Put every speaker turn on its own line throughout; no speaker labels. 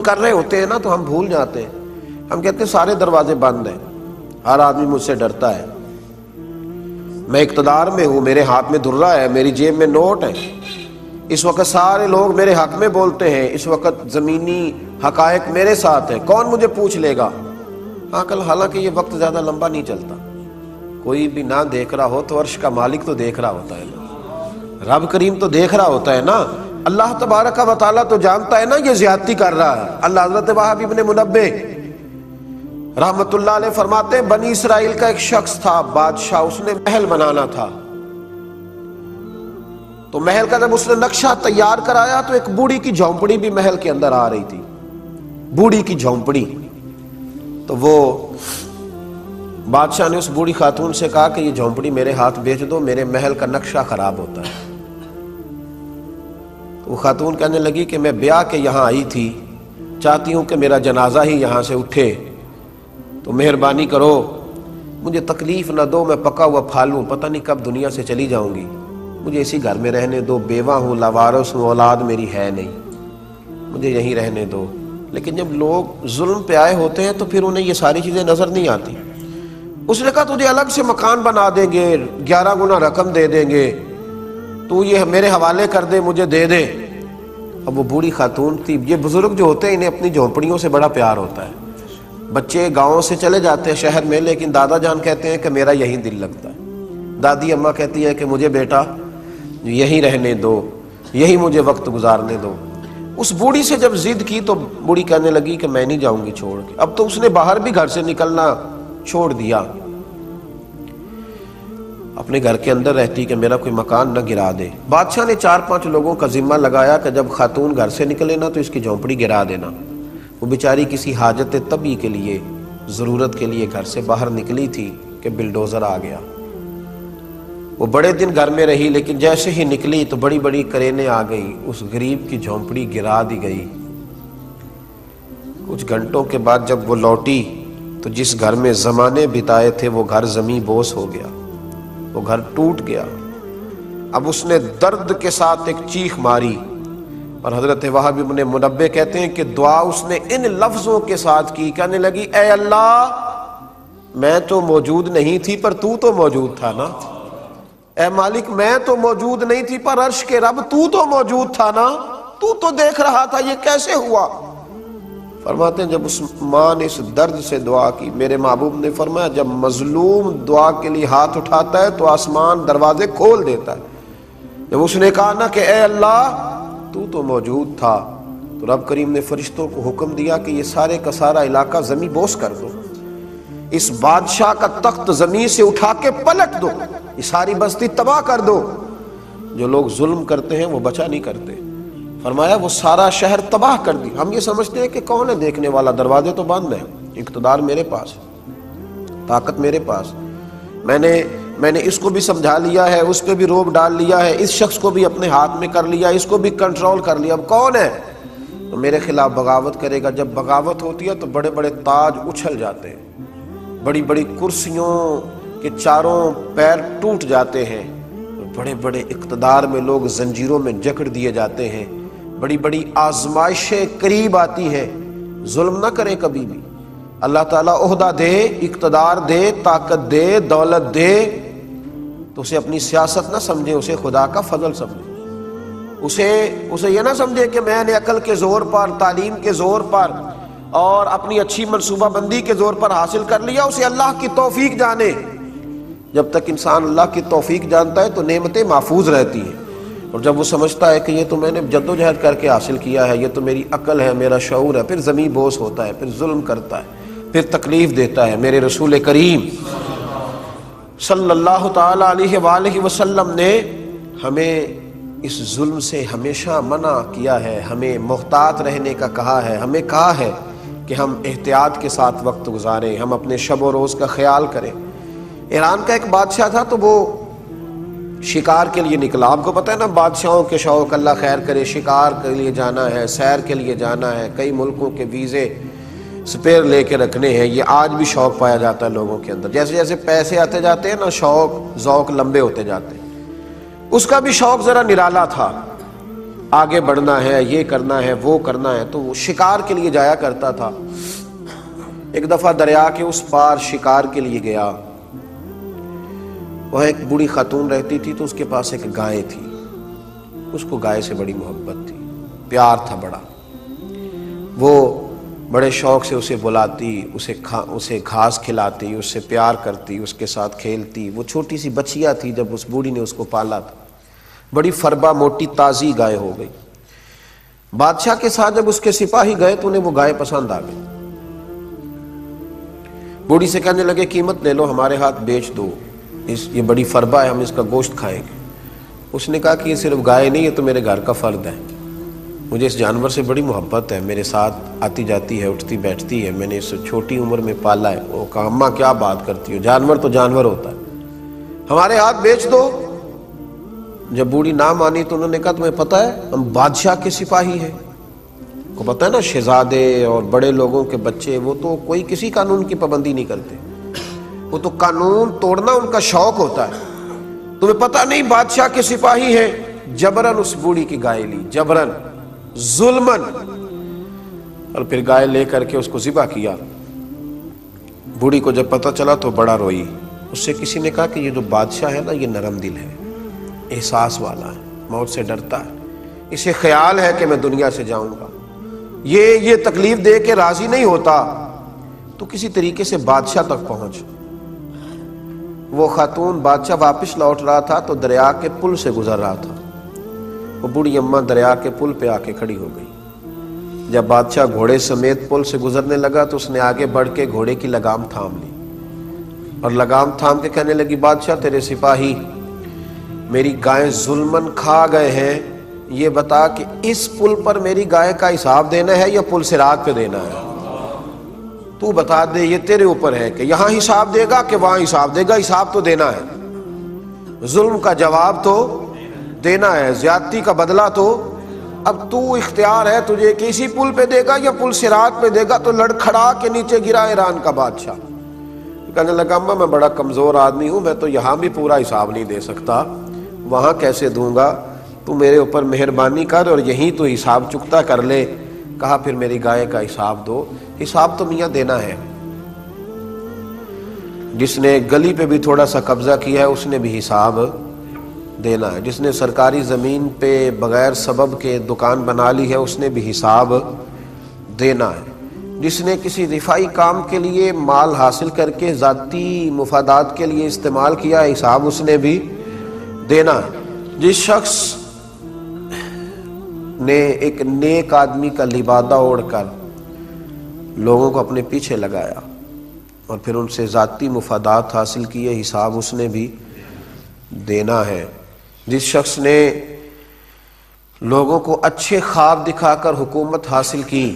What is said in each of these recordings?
کر رہے ہوتے ہیں نا تو ہم بھول جاتے ہیں. ہم کہتے ہیں سارے دروازے بند ہیں، ہر آدمی مجھ سے ڈرتا ہے، میں اقتدار میں ہوں، میرے ہاتھ میں دھرا ہے، میری جیب میں نوٹ ہے، اس وقت سارے لوگ میرے حق میں بولتے ہیں، اس وقت زمینی حقائق میرے ساتھ ہیں، کون مجھے پوچھ لے گا. حالانکہ یہ وقت زیادہ لمبا نہیں چلتا. کوئی بھی نہ دیکھ رہا ہو تو عرش کا مالک تو دیکھ رہا ہوتا ہے نا، رب کریم تو دیکھ رہا ہوتا ہے نا. اللہ تبارک و تعالیٰ تو جانتا ہے نا یہ زیادتی کر رہا ہے. اللہ حضرت وہب ابن منبہ رحمت اللہ علیہ فرماتے ہیں بنی اسرائیل کا ایک شخص تھا بادشاہ، اس نے محل بنانا تھا. تو محل کا جب اس نے نقشہ تیار کرایا تو ایک بوڑھی کی جھونپڑی بھی محل کے اندر آ رہی تھی، بوڑھی کی جھونپڑی. تو وہ بادشاہ نے اس بوڑھی خاتون سے کہا کہ یہ جھونپڑی میرے ہاتھ بیچ دو، میرے محل کا نقشہ خراب ہوتا ہے. وہ خاتون کہنے لگی کہ میں بیاہ کے یہاں آئی تھی، چاہتی ہوں کہ میرا جنازہ ہی یہاں سے اٹھے، تو مہربانی کرو مجھے تکلیف نہ دو، میں پکا ہوا پھال ہوں، پتہ نہیں کب دنیا سے چلی جاؤں گی، مجھے اسی گھر میں رہنے دو، بیوہ ہوں، لاوارث ہوں، اولاد میری ہے نہیں، مجھے یہیں رہنے دو. لیکن جب لوگ ظلم پہ آئے ہوتے ہیں تو پھر انہیں یہ ساری چیزیں نظر نہیں آتی. اس نے کہا تجھے الگ سے مکان بنا دیں گے، 11 گنا رقم دے دیں گے، تو یہ میرے حوالے کر دے، مجھے دے دے. اب وہ بوڑھی خاتون تھی، یہ بزرگ جو ہوتے ہیں انہیں اپنی جھونپڑیوں سے بڑا پیار ہوتا ہے. بچے گاؤں سے چلے جاتے ہیں شہر میں، لیکن دادا جان کہتے ہیں کہ میرا یہیں دل لگتا ہے، دادی اماں کہتی ہے کہ مجھے بیٹا یہیں رہنے دو، یہی مجھے وقت گزارنے دو. اس بوڑھی سے جب ضد کی تو بوڑھی کہنے لگی کہ میں نہیں جاؤں گی چھوڑ کے. اب تو اس نے باہر بھی گھر سے نکلنا چھوڑ دیا، اپنے گھر کے اندر رہتی کہ میرا کوئی مکان نہ گرا دے. بادشاہ نے 4-5 لوگوں کا ذمہ لگایا کہ جب خاتون گھر سے نکلے نا تو اس کی جھونپڑی گرا دینا. وہ بیچاری کسی حاجت طبی کے لیے، ضرورت کے لیے گھر سے باہر نکلی تھی کہ بلڈوزر آ گیا. وہ بڑے دن گھر میں رہی، لیکن جیسے ہی نکلی تو بڑی بڑی کرینیں آ گئی، اس غریب کی جھونپڑی گرا دی گئی. کچھ گھنٹوں کے بعد جب وہ لوٹی تو جس گھر میں زمانے بتائے تھے وہ گھر زمیں بوس ہو گیا، وہ گھر ٹوٹ گیا. اب اس نے درد کے ساتھ ایک چیخ ماری، اور حضرت وہب ابن منبہ کہتے ہیں کہ دعا اس نے ان لفظوں کے ساتھ کی، کہنے لگی اے اللہ میں تو موجود نہیں تھی پر تو تو موجود تھا نا، اے مالک میں تو موجود نہیں تھی پر عرش کے رب تو تو موجود تھا نا، تو تو دیکھ رہا تھا، یہ کیسے ہوا؟ فرماتے ہیں جب اس ماں نے اس درد سے دعا کی، میرے محبوب نے فرمایا جب مظلوم دعا کے لیے ہاتھ اٹھاتا ہے تو آسمان دروازے کھول دیتا ہے. جب اس نے کہا نا کہ اے اللہ تو تو موجود تھا، تو رب کریم نے فرشتوں کو حکم دیا کہ یہ سارے کا سارا علاقہ زمیں بوس کر دو، اس بادشاہ کا تخت زمین سے اٹھا کے پلٹ دو، یہ ساری بستی تباہ کر دو. جو لوگ ظلم کرتے ہیں وہ بچا نہیں کرتے. فرمایا وہ سارا شہر تباہ کر دی. ہم یہ سمجھتے ہیں کہ کون ہے دیکھنے والا، دروازے تو بند ہیں، اقتدار میرے پاس، طاقت میرے پاس، میں نے اس کو بھی سمجھا لیا ہے، اس پہ بھی روب ڈال لیا ہے، اس شخص کو بھی اپنے ہاتھ میں کر لیا، اس کو بھی کنٹرول کر لیا، اب کون ہے تو میرے خلاف بغاوت کرے گا. جب بغاوت ہوتی ہے تو بڑے بڑے تاج اچھل جاتے ہیں، بڑی بڑی کرسیوں کے چاروں پیر ٹوٹ جاتے ہیں، بڑے بڑے اقتدار میں لوگ زنجیروں میں جکڑ دیے جاتے ہیں، بڑی بڑی آزمائشیں قریب آتی ہیں. ظلم نہ کریں کبھی بھی. اللہ تعالیٰ عہدہ دے، اقتدار دے، طاقت دے، دولت دے تو اسے اپنی سیاست نہ سمجھے، اسے خدا کا فضل سمجھے. اسے یہ نہ سمجھے کہ میں نے عقل کے زور پر، تعلیم کے زور پر اور اپنی اچھی منصوبہ بندی کے زور پر حاصل کر لیا. اسے اللہ کی توفیق جانے. جب تک انسان اللہ کی توفیق جانتا ہے تو نعمتیں محفوظ رہتی ہیں، اور جب وہ سمجھتا ہے کہ یہ تو میں نے جدوجہد کر کے حاصل کیا ہے، یہ تو میری عقل ہے، میرا شعور ہے، پھر زمیں بوس ہوتا ہے، پھر ظلم کرتا ہے، پھر تکلیف دیتا ہے. میرے رسول کریم صلی اللہ تعالی علیہ وآلہ وسلم نے ہمیں اس ظلم سے ہمیشہ منع کیا ہے، ہمیں محتاط رہنے کا کہا ہے، ہمیں کہا ہے کہ ہم احتیاط کے ساتھ وقت گزاریں، ہم اپنے شب و روز کا خیال کریں. ایران کا ایک بادشاہ تھا تو وہ شکار کے لیے نکلا. آپ کو پتہ ہے نا بادشاہوں کے شوق، اللہ خیر کرے، شکار کے لیے جانا ہے، سیر کے لیے جانا ہے، کئی ملکوں کے ویزے سپیر لے کے رکھنے ہیں. یہ آج بھی شوق پایا جاتا ہے لوگوں کے اندر. جیسے جیسے پیسے آتے جاتے ہیں نا، شوق ذوق لمبے ہوتے جاتے ہیں. اس کا بھی شوق ذرا نرالا تھا. آگے بڑھنا ہے، یہ کرنا ہے، وہ کرنا ہے، تو وہ شکار کے لیے جایا کرتا تھا۔ ایک دفعہ دریا کے اس پار شکار کے لیے گیا، وہاں ایک بوڑھی خاتون رہتی تھی، تو اس کے پاس ایک گائے تھی، اس کو گائے سے بڑی محبت تھی، پیار تھا بڑا۔ وہ بڑے شوق سے اسے بلاتی، اسے گھاس کھلاتی، اس سے پیار کرتی، اس کے ساتھ کھیلتی۔ وہ چھوٹی سی بچیا تھی جب اس بوڑھی نے اس کو پالا تھا، بڑی فربا موٹی تازی گائے ہو گئی۔ بادشاہ کے ساتھ جب اس کے سپاہی گئے تو انہیں وہ گائے پسند آ گئی۔ بوڑھی سے کہنے لگے قیمت لے لو، ہمارے ہاتھ بیچ دو، یہ بڑی فربا ہے، ہم اس کا گوشت کھائیں گے۔ اس نے کہا کہ یہ صرف گائے نہیں، یہ تو میرے گھر کا فرد ہے، مجھے اس جانور سے بڑی محبت ہے، میرے ساتھ آتی جاتی ہے، اٹھتی بیٹھتی ہے، میں نے اسے چھوٹی عمر میں پالا ہے۔ وہ کہا اماں کیا بات کرتی ہو، جانور تو جانور ہوتا ہے، ہمارے ہاتھ بیچ دو۔ جب بوڑھی نہ مانی تو انہوں نے کہا تمہیں پتہ ہے ہم بادشاہ کے سپاہی ہیں، کو پتہ ہے نا شہزادے اور بڑے لوگوں کے بچے وہ تو کوئی کسی قانون کی پابندی نہیں کرتے، وہ تو قانون توڑنا ان کا شوق ہوتا ہے، تمہیں پتہ نہیں بادشاہ کے سپاہی ہیں۔ جبرن اس بوڑھی کی گائے لی، جبرن، ظلمن، اور پھر گائے لے کر کے اس کو ذبح کیا۔ بوڑھی کو جب پتہ چلا تو بڑا روئی۔ اس سے کسی نے کہا کہ یہ جو بادشاہ ہے نا یہ نرم دل ہے، احساس والا ہے، موت سے ڈرتا ہے، اسے خیال ہے کہ میں دنیا سے جاؤں گا، یہ تکلیف دے کے راضی نہیں ہوتا، تو کسی طریقے سے بادشاہ تک پہنچ۔ وہ خاتون بادشاہ واپس لوٹ رہا تھا تو دریا کے پل سے گزر رہا تھا، وہ بوڑھی اماں دریا کے پل پہ آ کے کھڑی ہو گئی۔ جب بادشاہ گھوڑے سمیت پل سے گزرنے لگا تو اس نے آگے بڑھ کے گھوڑے کی لگام تھام لی اور لگام تھام کے کہنے لگی بادشاہ تیرے سپاہی میری گائے ظلمن کھا گئے ہیں، یہ بتا کہ اس پل پر میری گائے کا حساب دینا ہے یا پل صراط پہ دینا ہے؟ تو بتا دے، یہ تیرے اوپر ہے کہ یہاں حساب دے گا کہ وہاں حساب دے گا، حساب تو دینا ہے، ظلم کا جواب تو دینا ہے، زیادتی کا بدلہ تو اب تو اختیار ہے تجھے کہ اسی پل پہ دے گا یا پل صراط پہ دے گا۔ تو لڑکھڑا کے نیچے گرا ایران کا بادشاہ، کہنے لگا اماں میں بڑا کمزور آدمی ہوں، میں تو یہاں بھی پورا حساب نہیں دے سکتا، وہاں کیسے دوں گا، تو میرے اوپر مہربانی کر اور یہیں تو حساب چکتا کر لے۔ کہا پھر میری گائے کا حساب دو۔ حساب تو میاں دینا ہے، جس نے گلی پہ بھی تھوڑا سا قبضہ کیا ہے اس نے بھی حساب دینا ہے، جس نے سرکاری زمین پہ بغیر سبب کے دکان بنا لی ہے اس نے بھی حساب دینا ہے، جس نے کسی دفاعی کام کے لیے مال حاصل کر کے ذاتی مفادات کے لیے استعمال کیا ہے حساب اس نے بھی دینا ہے، جس شخص نے ایک نیک آدمی کا لبادہ اوڑھ کر لوگوں کو اپنے پیچھے لگایا اور پھر ان سے ذاتی مفادات حاصل کیے حساب اس نے بھی دینا ہے، جس شخص نے لوگوں کو اچھے خواب دکھا کر حکومت حاصل کی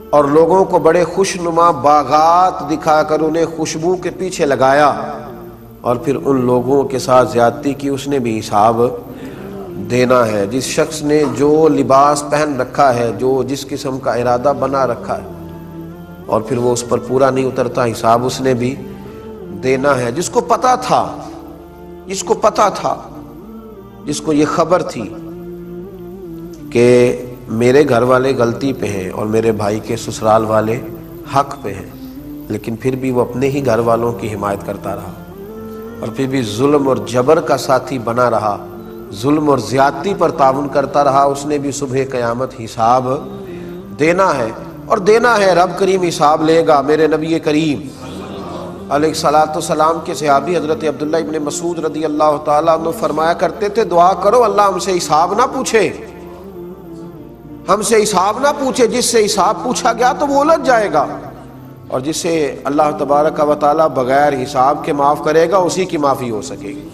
اور لوگوں کو بڑے خوشنما باغات دکھا کر انہیں خوشبو کے پیچھے لگایا اور پھر ان لوگوں کے ساتھ زیادتی کی اس نے بھی حساب دینا ہے، جس شخص نے جو لباس پہن رکھا ہے، جو جس قسم کا ارادہ بنا رکھا ہے اور پھر وہ اس پر پورا نہیں اترتا حساب اس نے بھی دینا ہے، جس کو پتا تھا، جس کو پتا تھا، جس کو یہ خبر تھی کہ میرے گھر والے غلطی پہ ہیں اور میرے بھائی کے سسرال والے حق پہ ہیں، لیکن پھر بھی وہ اپنے ہی گھر والوں کی حمایت کرتا رہا اور پھر بھی ظلم اور جبر کا ساتھی بنا رہا، ظلم اور زیادتی پر تعاون کرتا رہا، اس نے بھی صبح قیامت حساب دینا ہے اور دینا ہے۔ رب کریم حساب لے گا۔ میرے نبی کریم علیہ الصلوۃ والسلام کے صحابی حضرت عبداللہ ابن مسعود رضی اللہ تعالیٰ عنہ فرمایا کرتے تھے دعا کرو اللہ ہم سے حساب نہ پوچھے، ہم سے حساب نہ پوچھے، جس سے حساب پوچھا گیا تو وہ الجھ جائے گا اور جسے اللہ تبارک و تعالیٰ بغیر حساب کے معاف کرے گا اسی کی معافی ہو سکے گی،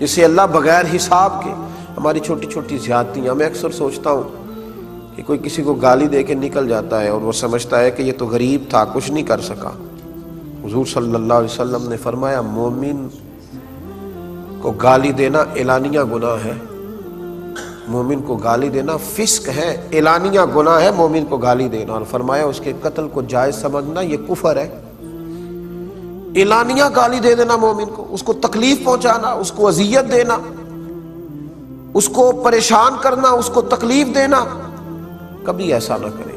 جسے اللہ بغیر حساب کے۔ ہماری چھوٹی چھوٹی زیادتیاں، میں اکثر سوچتا ہوں کہ کوئی کسی کو گالی دے کے نکل جاتا ہے اور وہ سمجھتا ہے کہ یہ تو غریب تھا کچھ نہیں کر سکا۔ حضور صلی اللہ علیہ وسلم نے فرمایا مومن کو گالی دینا اعلانیہ گناہ ہے، مومن کو گالی دینا فسق ہے، اعلانیہ گناہ ہے مومن کو گالی دینا، اور فرمایا اس کے قتل کو جائز سمجھنا یہ کفر ہے۔ اعلانیہ گالی دے دینا مومن کو، اس کو تکلیف پہنچانا، اس کو اذیت دینا، اس کو پریشان کرنا، اس کو تکلیف دینا، کبھی ایسا نہ کریں۔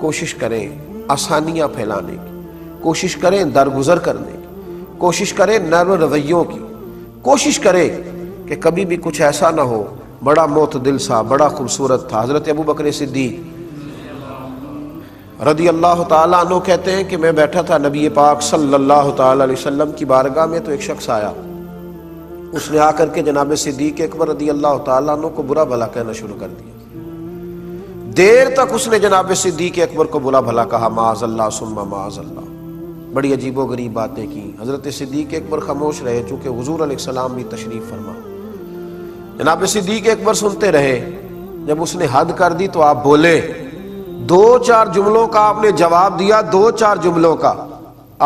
کوشش کریں آسانیاں پھیلانے کی، کوشش کریں درگزر کرنے کی، کوشش کریں نرم رویوں کی، کوشش کریں کہ کبھی بھی کچھ ایسا نہ ہو۔ بڑا معتدل سا، بڑا خوبصورت تھا حضرت ابوبکر صدیق رضی اللہ تعالیٰ عنہ، کہتے ہیں کہ میں بیٹھا تھا نبی پاک صلی اللہ تعالیٰ علیہ وسلم کی بارگاہ میں، تو ایک شخص آیا، اس نے آ کر کے جناب صدیق اکبر رضی اللہ تعالیٰ عنہ کو برا بھلا کہنا شروع کر دیا۔ دیر تک اس نے جناب صدیق اکبر کو برا بھلا کہا، معاذ اللہ ثم معاذ اللہ، بڑی عجیب و غریب باتیں کی۔ حضرت صدیق اکبر خاموش رہے، چونکہ حضور علیہ السلام بھی تشریف فرما۔ جناب صدیق اکبر سنتے رہے، جب اس نے حد کر دی تو آپ بولے، دو چار جملوں کا آپ نے جواب دیا، دو چار جملوں کا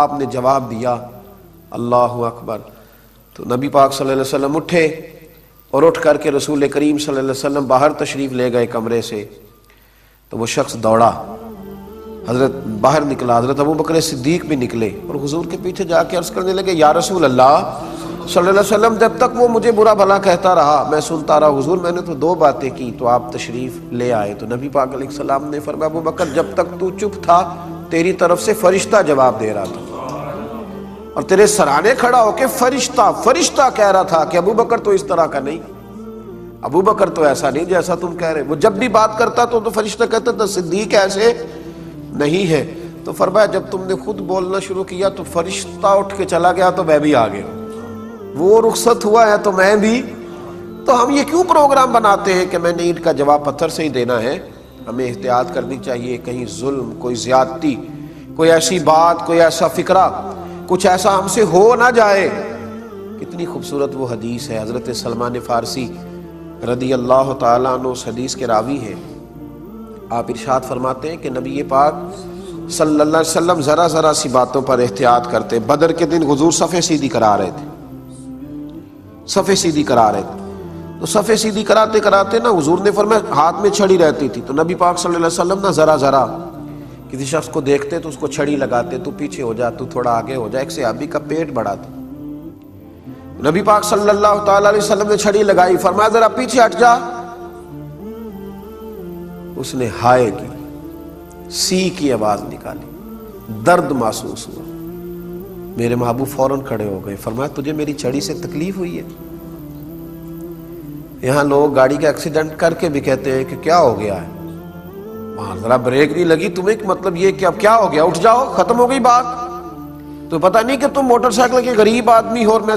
آپ نے جواب دیا، اللہ اکبر۔ تو نبی پاک صلی اللہ علیہ وسلم اٹھے اور اٹھ کر کے رسول کریم صلی اللہ علیہ وسلم باہر تشریف لے گئے کمرے سے، تو وہ شخص دوڑا، حضرت باہر نکلا، حضرت ابوبکر صدیق بھی نکلے اور حضور کے پیچھے جا کے عرض کرنے لگے، یا رسول اللہ صلی اللہ علیہ وسلم، جب تک وہ مجھے برا بھلا کہتا رہا میں سنتا رہا، حضور میں نے تو دو باتیں کی تو آپ تشریف لے آئے۔ تو نبی پاک علیہ السلام نے فرمایا، ابوبکر جب تک تو چپ تھا تیری طرف سے فرشتہ جواب دے رہا تھا، اور تیرے سرانے کھڑا ہو کے فرشتہ کہہ رہا تھا کہ ابوبکر تو اس طرح کا نہیں، ابوبکر تو ایسا نہیں جیسا تم کہہ رہے۔ وہ جب بھی بات کرتا تو فرشتہ کہتا تھا صدیق ایسے نہیں ہے۔ تو فرمایا جب تم نے خود بولنا شروع کیا تو فرشتہ اٹھ کے چلا گیا تو میں بھی آ گیا، وہ رخصت ہوا ہے تو میں بھی۔ تو ہم یہ کیوں پروگرام بناتے ہیں کہ میں نے ان کا جواب پتھر سے ہی دینا ہے؟ ہمیں احتیاط کرنی چاہیے، کہیں ظلم، کوئی زیادتی، کوئی ایسی بات، کوئی ایسا فکرہ، کچھ ایسا ہم سے ہو نہ جائے۔ کتنی خوبصورت وہ حدیث ہے، حضرت سلمان فارسی رضی اللہ تعالیٰ عنہ اس حدیث کے راوی ہیں۔ آپ ارشاد فرماتے ہیں کہ نبی پاک صلی اللہ علیہ وسلم ذرا ذرا سی باتوں پر احتیاط کرتے۔ بدر کے دن حضور صفیں سیدھی کرا رہے تھے، صفیں سیدھی کرا رہے تھے، تو صفیں سیدھی کراتے کراتے نا حضور نے فرمایا ہاتھ میں چھڑی رہتی تھی، تو نبی پاک صلی اللہ علیہ وسلم نا ذرا ذرا کسی شخص کو دیکھتے تو اس کو چھڑی لگاتے، تو پیچھے ہو جا، تو تھوڑا آگے ہو جا۔ ایک صحابی کا پیٹ بڑا تھا، نبی پاک صلی اللہ تعالی علیہ وسلم نے چھڑی لگائی، فرمایا ذرا پیچھے ہٹ جا۔ اس نے ہائے کی، سی کی آواز نکالی، درد محسوس ہوا۔ میرے محبوب فوراً کھڑے ہو گئے، فرمایا تجھے میری چھڑی سے تکلیف ہوئی ہے؟ یہاں لوگ گاڑی کا ایکسیڈنٹ کر کے بھی کہتے ہیں کہ کیا ہو گیا ہے، وہاں ذرا بریک نہیں لگی تمہیں، مطلب یہ کہ اب کیا ہو گیا، اٹھ جاؤ، ختم ہو گئی بات۔ تو پتہ نہیں کہ تم موٹر سائیکل کے غریب آدمی ہو اور میں